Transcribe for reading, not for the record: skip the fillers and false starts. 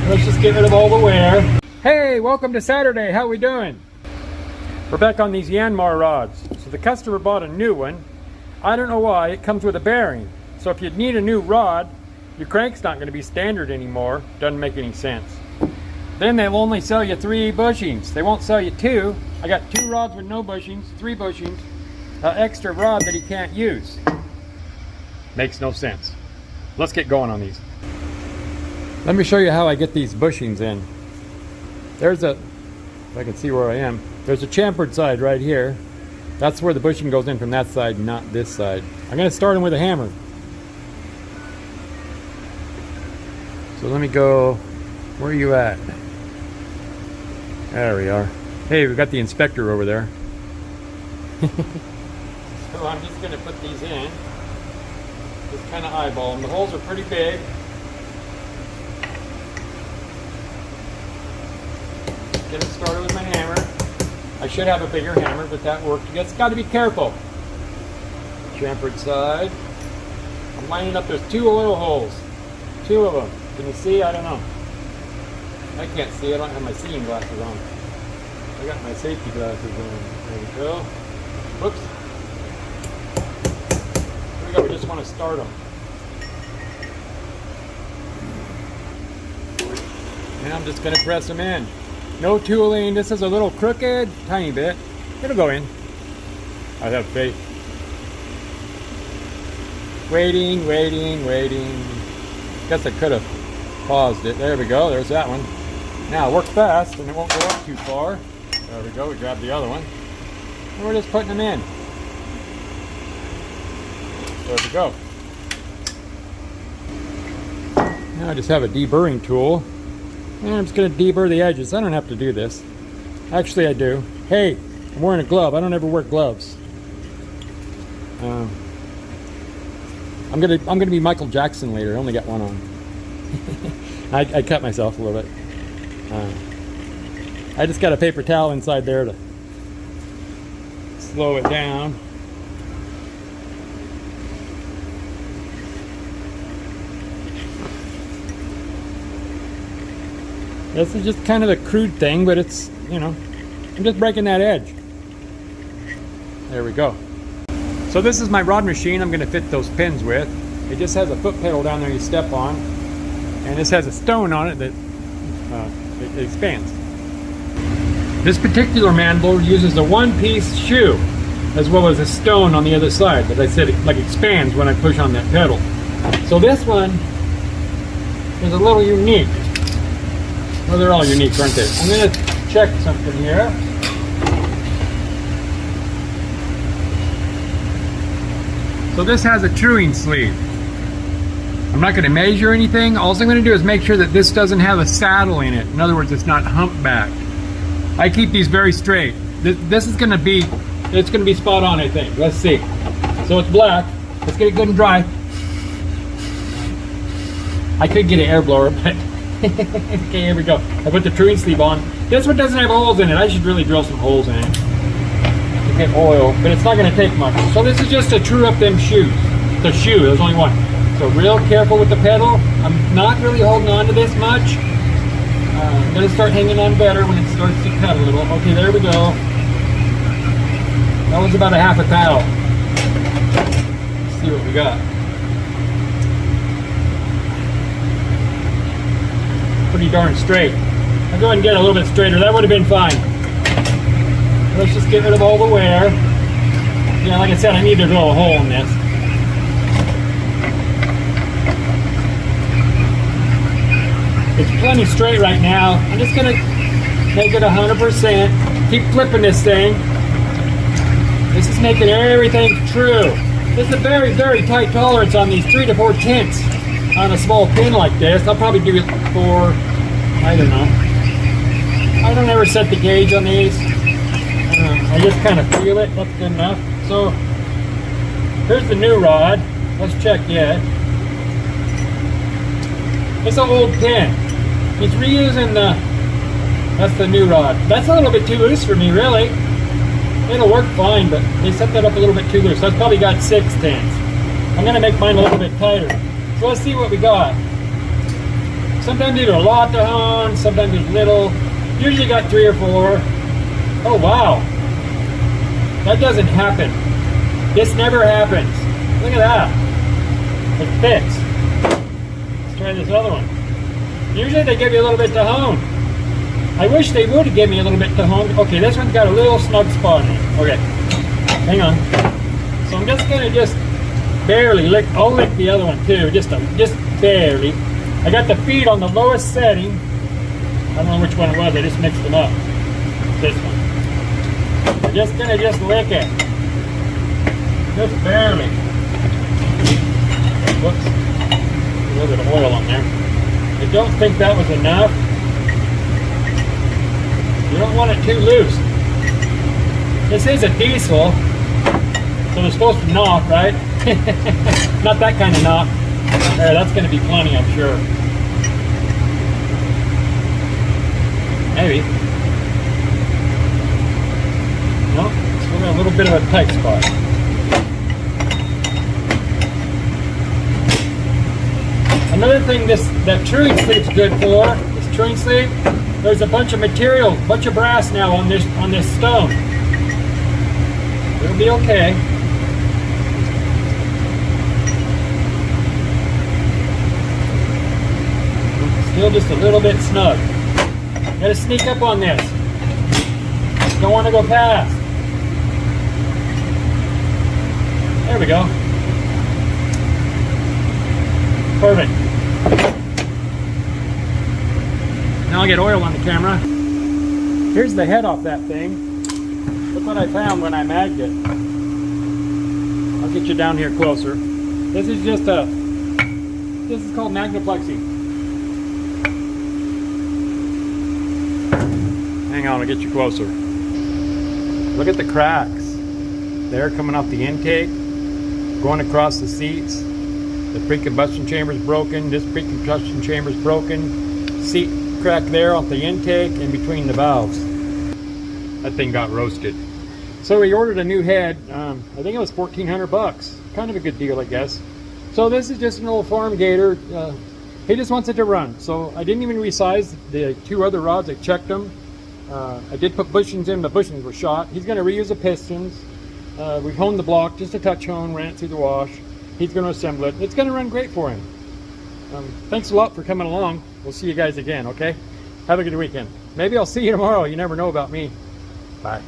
Let's just get rid of all the wear. Hey, welcome to Saturday. How we doing? We're back on these Yanmar rods. So the customer bought a new one. I don't know why. It comes with a bearing. So if you need a new rod, your crank's not going to be standard anymore. Doesn't make any sense. Then they'll only sell you 3 bushings. They won't sell you 2. I got 2 rods with no bushings, 3 bushings, an extra rod that he can't use. Makes no sense. Let's get going on these. Let me show you how I get these bushings in. There's a, if I can see where I am, there's a chamfered side right here. That's where the bushing goes in from that side, not this side. I'm going to start them with a hammer. So let me go, where are you at? There we are. Hey, we've got the inspector over there. So I'm just going to put these in. Just kind of eyeball them. The holes are pretty big. Get it started with my hammer. I should have a bigger hammer, but that worked. You just got to be careful. Chamfered side. I'm lining up. There's 2 little holes. 2 of them. Can you see? I don't know. I can't see. I don't have my seeing glasses on. I got my safety glasses on. There we go. Whoops. Here we go. We just want to start them. And I'm just going to press them in. No tooling. This is a little crooked, tiny bit. It'll go in. I have faith. Waiting, waiting, waiting. Guess I could have paused it. There we go. There's that one. Now work fast and it won't go up too far. There we go. We grab the other one. And we're just putting them in. There we go. Now I just have a deburring tool. And I'm just going to deburr the edges. I don't have to do this. Actually, I do. Hey, I'm wearing a glove. I don't ever wear gloves. I'm gonna be Michael Jackson later. I only got one on. I cut myself a little bit. I just got a paper towel inside there to slow it down. This is just kind of a crude thing, but it's, you know, I'm just breaking that edge. There we go. So this is my rod machine I'm going to fit those pins with. It just has a foot pedal down there you step on, and this has a stone on it that it expands. This particular mandible uses a one-piece shoe as well as a stone on the other side that I said it like expands when I push on that pedal. So this one is a little unique. Well, they're all unique, aren't they? I'm going to check something here. So this has a truing sleeve. I'm not going to measure anything. All I'm going to do is make sure that this doesn't have a saddle in it. In other words, it's not humpbacked. I keep these very straight. This is going to be, it's going to be spot on, I think. Let's see. So it's black. Let's get it good and dry. I could get an air blower, but okay, here we go. I put the truing sleeve on. This one doesn't have holes in it. I should really drill some holes in it to get oil, but it's not going to take much. So this is just to true up them shoes. The shoe, there's only one. So real careful with the pedal. I'm not really holding on to this much. I'm going to start hanging on better when it starts to cut a little. Okay, there we go. That was about a half a thou. Let's see what we got. Pretty darn straight. I'll go ahead and get it a little bit straighter. That would have been fine. Let's just get rid of all the wear. Yeah, like I said, I need to drill a hole in this. It's plenty straight right now. I'm just going to make it 100%. Keep flipping this thing. This is making everything true. There's a very, very tight tolerance on these 3 to 4 tenths on a small pin like this. I'll probably do it for, I don't know. I don't ever set the gauge on these. I just kind of feel it. That's good enough. So here's the new rod. Let's check it. It's an old pin. He's reusing that's the new rod. That's a little bit too loose for me, really. It'll work fine, but they set that up a little bit too loose. That's probably got 6 tenths. I'm gonna make mine a little bit tighter. So let's see what we got. Sometimes there's a lot to hone, sometimes there's little. Usually got 3 or 4. Oh wow, that doesn't happen. This never happens. Look at that. It fits. Let's try this other one. Usually they give you a little bit to hone. I wish they would give me a little bit to hone. Okay, this one's got a little snug spot in it. Okay, hang on. So I'm just gonna barely lick. I'll lick the other one too, just barely. I got the feet on the lowest setting. I don't know which one it was. I just mixed them up. This one. I'm just gonna lick it, just barely. Whoops, a little bit of oil on there. I don't think that was enough. You don't want it too loose. This is a diesel, so they're supposed to knock, right? Not that kind of knock. There, that's going to be plenty, I'm sure. Maybe. No, still got a little bit of a tight spot. Another thing that truing sleeve's good for, this truing sleeve, there's a bunch of material, bunch of brass now on this stone. It'll be okay. Still just a little bit snug. Gotta sneak up on this. Don't want to go past. There we go. Perfect. Now I'll get oil on the camera. Here's the head off that thing. Look what I found when I magged it. I'll get you down here closer. This is called magnaplexy. Hang on, I'll get you closer. Look at the cracks. They're coming off the intake, going across the seats. The pre-combustion chamber is broken. This pre-combustion chamber is broken. Seat crack there off the intake and between the valves. That thing got roasted. So we ordered a new head. I think it was 1,400 bucks. Kind of a good deal, I guess. So this is just an old farm gator. He just wants it to run. So I didn't even resize the 2 other rods. I checked them. I did put bushings in. The bushings were shot. He's going to reuse the pistons. We honed the block, just a touch hone, ran it through the wash. He's going to assemble it. It's going to run great for him. Thanks a lot for coming along. We'll see you guys again, okay? Have a good weekend. Maybe I'll see you tomorrow. You never know about me. Bye.